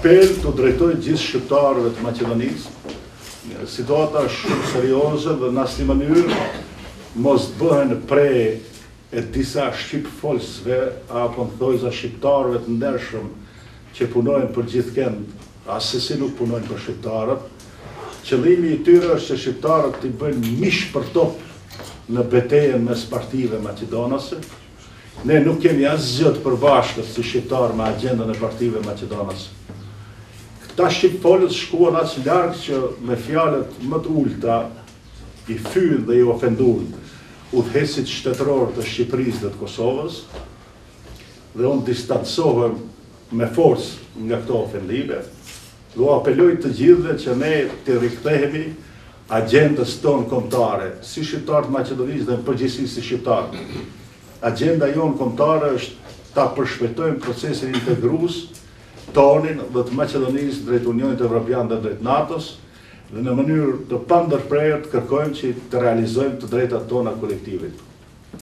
apel të drejtoj gjithë shqiptarëve të Maqedonisë. Situata është shumë serioze dhe në asnjë mënyrë mos bëhen prej e disa shqipfolsve apo në thojza shqiptarëve të ndershëm që punojnë për gjithëkend, asesi nuk punojnë për shqiptarët. Qëllimi i tyre është që shqiptarët t'i bëjnë mish për top në betejën mes partive maqedonase. Ne nuk kemi asgjë të përbashkët si shqiptarë me agjendën e partive maqedonase. Këta shqipfolët shkuan aq larg që me fjalët më të ulta i fyen dhe i ofenduan udhëheqësit shtetëror të Shqipërisë dhe të Kosovës, dhe unë distancohem me forcë nga këto ofendime. Do apeloj të gjithëve që ne të rikthehemi agjendës tonë kombëtare, si shqiptarët Maqedonisë dhe në përgjithësi si shqiptarë. Agjenda jonë kombëtare është ta përshpejtojmë procesin integrues tonin dhe të Maqedonisë drejt Unionit Evropian dhe drejt NATO-s, dhe në mënyrë të pandërprerë të kërkojmë që të realizojmë të drejtat tona kolektive.